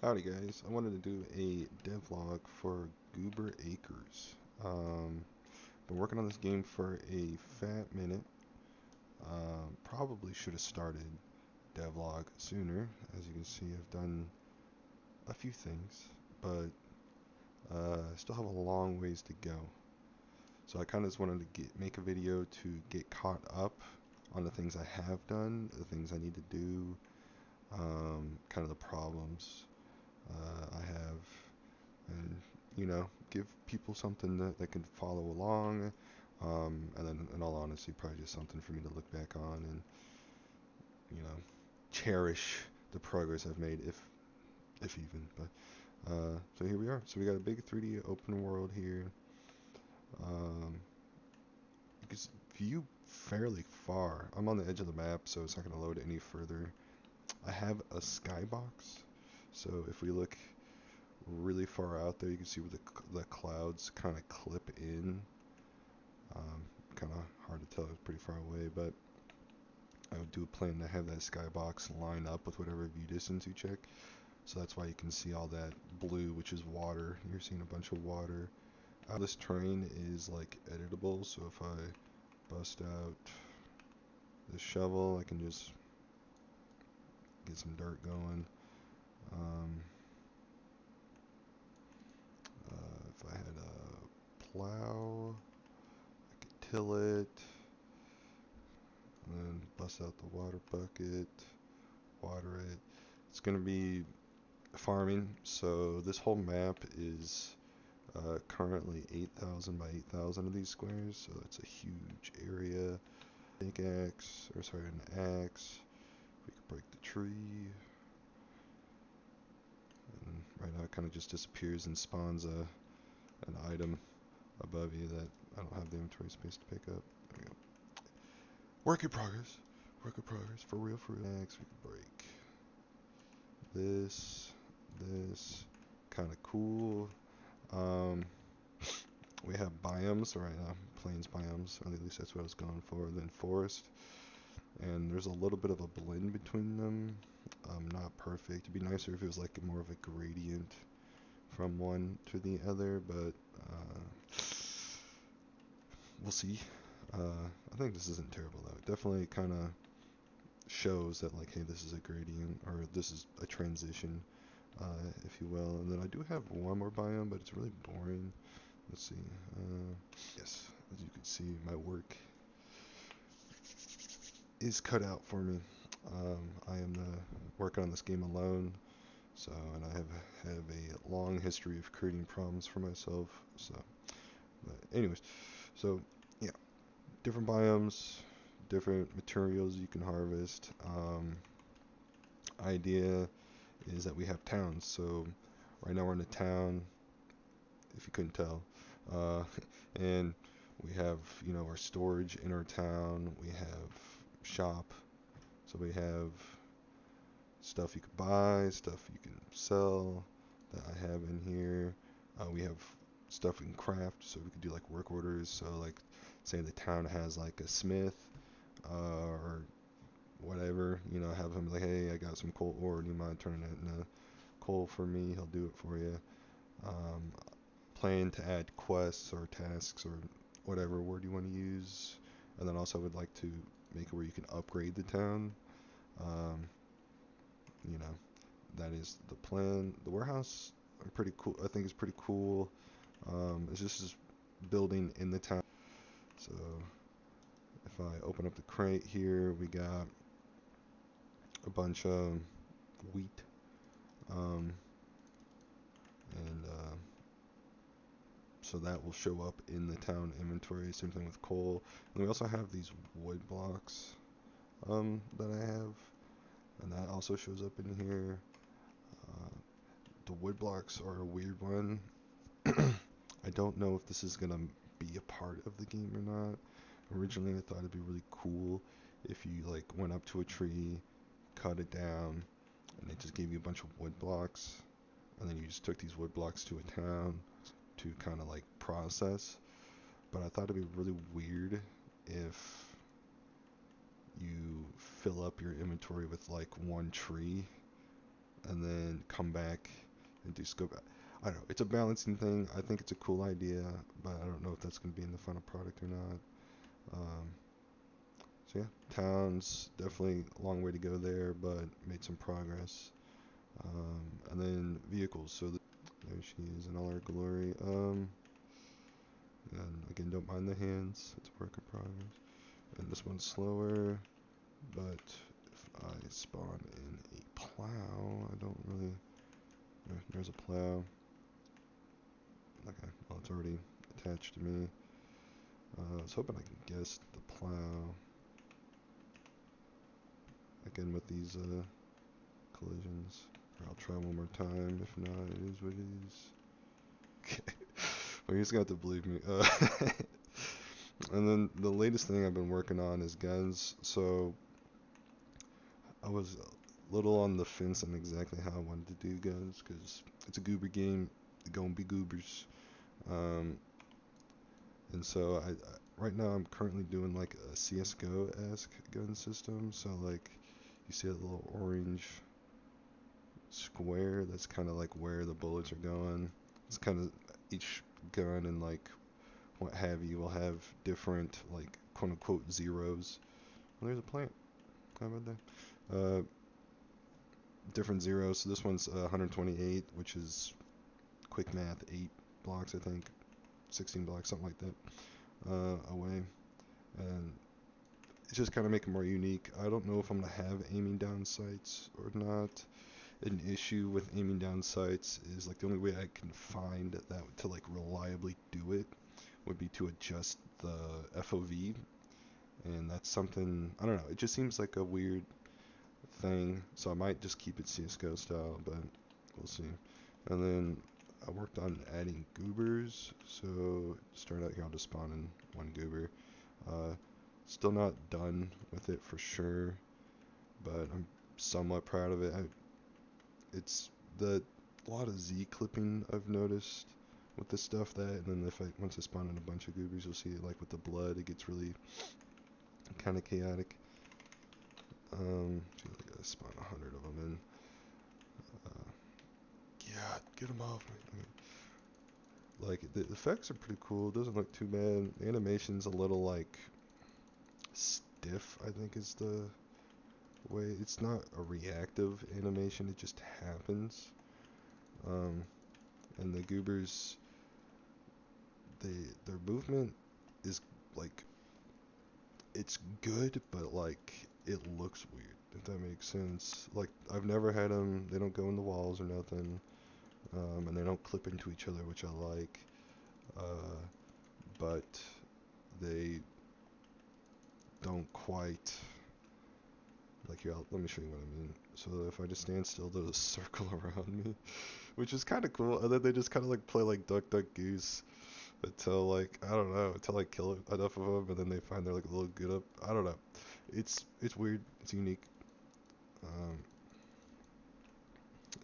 Howdy guys, I wanted to do a devlog for Gooober Acres. Been working on this game for a fat minute. Probably should have started devlog sooner. As you can see, I've done a few things, but I still have a long ways to go. So I kind of just wanted to make a video to get caught up on the things I have done, the things I need to do, kind of the problems I have, and give people something that can follow along, and then in all honesty probably just something for me to look back on and cherish the progress I've made, if even. But so here we are. So we got a big 3D open world here. You can view fairly far. I'm on the edge of the map, so it's not going to load any further. I have a skybox, so if we look really far out there, you can see where the clouds kind of clip in. Kind of hard to tell, it's pretty far away, but I would do a plan to have that skybox line up with whatever view distance you check. So that's why you can see all that blue, which is water. You're seeing a bunch of water. This terrain is like editable, so if I bust out the shovel, I can just get some dirt going. If I had a plow, I could till it, and then bust out the water bucket, water it. It's going to be farming, so this whole map is currently 8,000 by 8,000 of these squares, so that's a huge area. Pickaxe, or sorry, an axe. We could break the tree. And right now it kind of just disappears and spawns an item above you that I don't have the inventory space to pick up. There we go. Work in progress. Work in progress. For real, for real. Axe, we can break this. Kind of cool. We have biomes right now, plains biomes, or at least that's what I was going for, then forest. And there's a little bit of a blend between them. Not perfect. It'd be nicer if it was like more of a gradient from one to the other, but we'll see. I think this isn't terrible though. It definitely kind of shows that like, hey, this is a gradient, or this is a transition, if you will. And then I do have one more biome, but it's really boring. Let's see. Yes, as you can see, my work is cut out for me. I am working on this game alone, so, and I have a long history of creating problems for myself. So, but anyways, so yeah, different biomes, different materials you can harvest. Idea is that we have towns. So right now we're in a town, if you couldn't tell, and we have our storage in our town. We have shop, so we have stuff you can buy, stuff you can sell that I have in here. We have stuff we can craft, so we can do like work orders. So like, say the town has like a smith, or whatever, have him like, hey, I got some coal ore, do you mind turning it into coal for me? He'll do it for you. Plan to add quests or tasks or whatever word you want to use, and then also would like to make it where you can upgrade the town. You know, that is the plan. The warehouse, I'm pretty cool. I think it's pretty cool. It's just this building in the town. So if I open up the crate here, we got a bunch of wheat, and so that will show up in the town inventory. Same thing with coal. And we also have these wood blocks that I have, and that also shows up in here. The wood blocks are a weird one. I don't know if this is gonna be a part of the game or not. Originally I thought it'd be really cool if you like went up to a tree, cut it down, and they just gave you a bunch of wood blocks, and then you just took these wood blocks to a town to kind of like process. But I thought it'd be really weird if you fill up your inventory with like one tree, and then come back and do scope. I don't know. It's a balancing thing. I think it's a cool idea, but I don't know if that's going to be in the final product or not. Um, so yeah, towns, definitely a long way to go there, but made some progress. And then vehicles. So there she is in all her glory. And again, don't mind the hands. It's a work in progress. And this one's slower, but if I spawn in a plow, I don't really. There's a plow. Okay, well, it's already attached to me. I was hoping I could guess the plow. Again, with these collisions. I'll try one more time. If not, it is what it is. Okay. Well, you just got to believe me. And then the latest thing I've been working on is guns. So I was a little on the fence on exactly how I wanted to do guns because it's a Gooober game. They're gonna be Goobers. And so I right now I'm currently doing like a CS:GO-esque gun system. So like you see that little orange square, that's kind of like where the bullets are going. It's kind of each gun and like what have you will have different like quote unquote zeros. Well, there's a plant. How about that? Different zeros. So this one's 128, which is quick math, 8 blocks I think, 16 blocks, something like that, away. And it's just kind of make it more unique. I don't know if I'm gonna have aiming down sights or not. An issue with aiming down sights is like the only way I can find that to like reliably do it would be to adjust the FOV, and that's something I don't know. It just seems like a weird thing, so I might just keep it CS:GO style, but we'll see. And then I worked on adding goobers, so to start out here I'll just spawn in one goober. Still not done with it for sure, but I'm somewhat proud of it. It's a lot of Z clipping I've noticed with this stuff, that, and then once I spawn in a bunch of goobers, you'll see it like with the blood, it gets really kind of chaotic. So I gotta spawn 100 of them in. Yeah, get them off me. Okay. Like the effects are pretty cool. It doesn't look too bad. The animation's a little like stiff, I think is the way. It's not a reactive animation, it just happens. And the goobers, their movement is like, it's good, but like it looks weird, if that makes sense. Like I've never had them. They don't go in the walls or nothing, and they don't clip into each other, which I like. But they don't quite like here. Let me show you what I mean. So if I just stand still, there's a circle around me, which is kind of cool. And then they just kind of like play like duck duck goose until like I don't know, until I kill enough of them, and then they find their like little get up. I don't know. It's weird. It's unique. Um,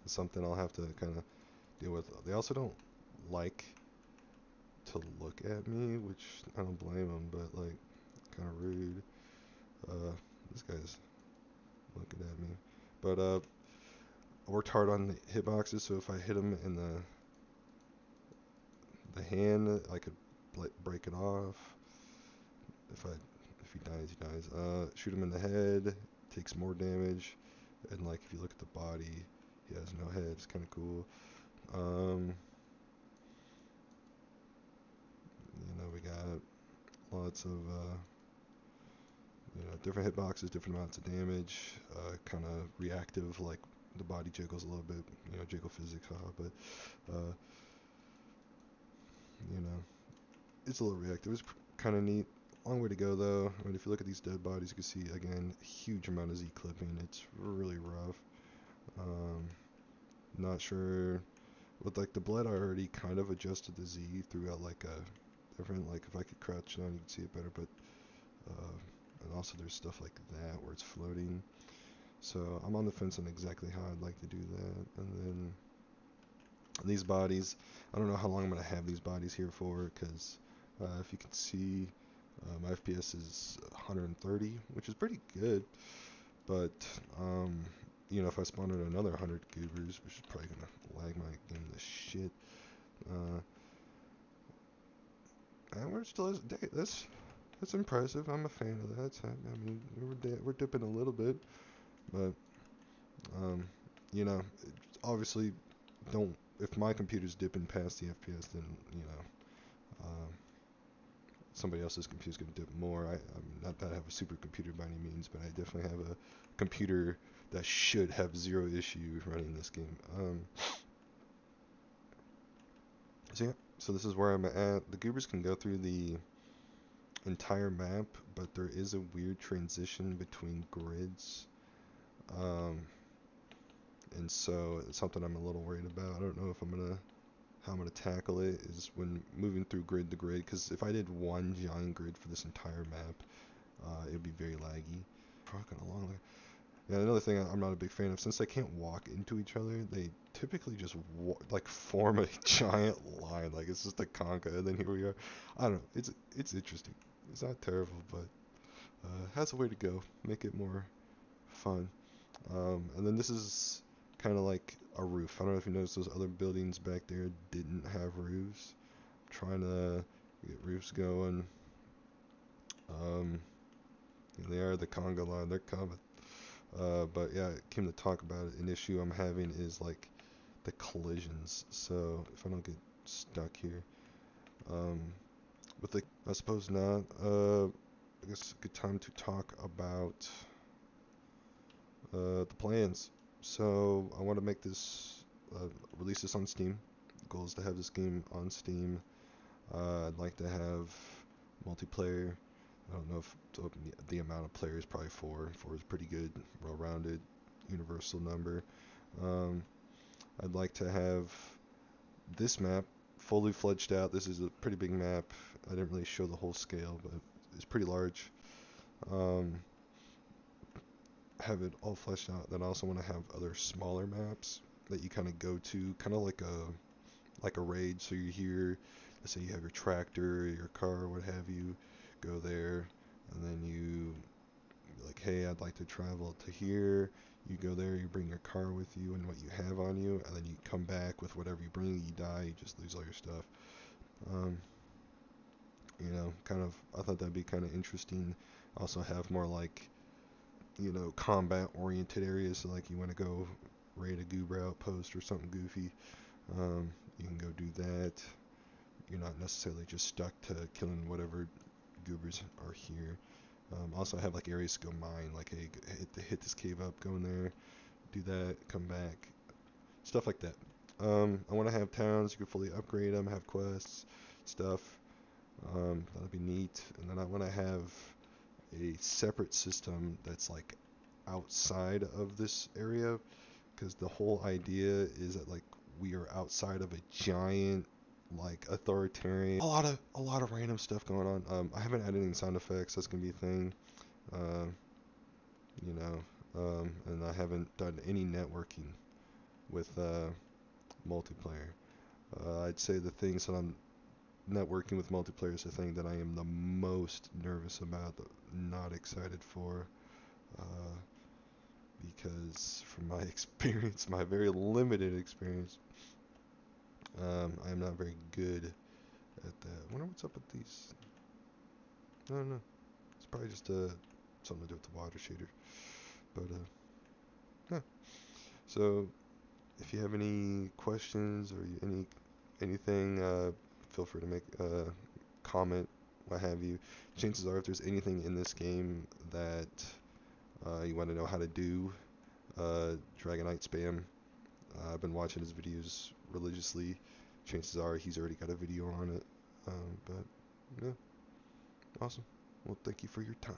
it's something I'll have to kind of deal with. They also don't like to look at me, which I don't blame them, but like kind of rude. This guy's looking at me, but I worked hard on the hitboxes, so if I hit him in the hand, I could break it off. If he dies, he dies. Shoot him in the head, takes more damage, and like if you look at the body, he has no head. It's kind of cool. We got lots of different hitboxes, different amounts of damage, kind of reactive, like the body jiggles a little bit, jiggle physics, but uh, it's a little reactive. It's kind of neat. Long way to go though. I mean, if you look at these dead bodies, you can see again a huge amount of Z clipping. It's really rough. Not sure with like the blood. I already kind of adjusted the Z throughout like a different, like if I could crouch down, you can see it better. But and also there's stuff like that where it's floating. So I'm on the fence on exactly how I'd like to do that. And then these bodies, I don't know how long I'm going to have these bodies here for, because if you can see, my FPS is 130, which is pretty good, but if I spawn in another 100 goobers, which is probably gonna lag my game to shit. And we're still, that's impressive. I'm a fan of that. I mean, we're dipping a little bit, but obviously, don't. If my computer's dipping past the FPS, then somebody else's computer's gonna dip more. I'm not that I have a supercomputer by any means, but I definitely have a computer that should have zero issue running this game. So this is where I'm at. The goobers can go through the entire map, but there is a weird transition between grids. And so it's something I'm a little worried about. I don't know if how I'm gonna tackle it is when moving through grid to grid, because if I did one giant grid for this entire map, it would be very laggy. Trucking along there. Yeah, another thing I'm not a big fan of, since they can't walk into each other, they typically just form a giant line, like it's just a conga, and then here we are. I don't know. It's interesting. It's not terrible, but has a way to go. Make it more fun. And then this is kind of like a roof. I don't know if you noticed those other buildings back there didn't have roofs. I'm trying to get roofs going. They are the conga line. They're coming. But yeah, I came to talk about it. An issue I'm having is like the collisions. So if I don't get stuck here, I suppose not. I guess it's a good time to talk about the plans. So I want to make this, release this on Steam. The goal is to have this game on Steam. I'd like to have multiplayer. I don't know if the amount of players, probably 4. 4 is pretty good, well-rounded, universal number. I'd like to have this map fully fledged out. This is a pretty big map. I didn't really show the whole scale, but it's pretty large. Have it all fleshed out. Then I also want to have other smaller maps that you kind of go to, kind of like a raid. So you're here, let's say you have your tractor, your car, what have you, go there, and then you like, hey, I'd like to travel to here. You go there, you bring your car with you and what you have on you, and then you come back with whatever you bring. You die, you just lose all your stuff. Kind of, I thought that'd be kind of interesting. Also have more like, combat oriented areas. So like you want to go raid a Gooober outpost or something goofy, you can go do that. You're not necessarily just stuck to killing whatever Goobers are here. Also have like areas to go mine, like, hey, hit this cave up, go in there, do that, come back, stuff like that. I want to have towns you can fully upgrade them, have quests, stuff. That'd be neat. And then I want to have a separate system that's like outside of this area, because the whole idea is that like we are outside of a giant like authoritarian, a lot of random stuff going on. I haven't added any sound effects. That's gonna be a thing. uh, and I haven't done any networking with multiplayer. I'd say the things that I'm networking with multiplayer is the thing that I am the most nervous about, not excited for, because from my experience, my very limited experience, I am not very good at that. I wonder what's up with these. I don't know. It's probably just something to do with the water shader. But yeah. So if you have any questions or anything, feel free to make a comment, what have you. Chances are, if there's anything in this game that you want to know how to do, DragoniteSpam, I've been watching his videos religiously. Chances are he's already got a video on it. But yeah, awesome. Well, thank you for your time.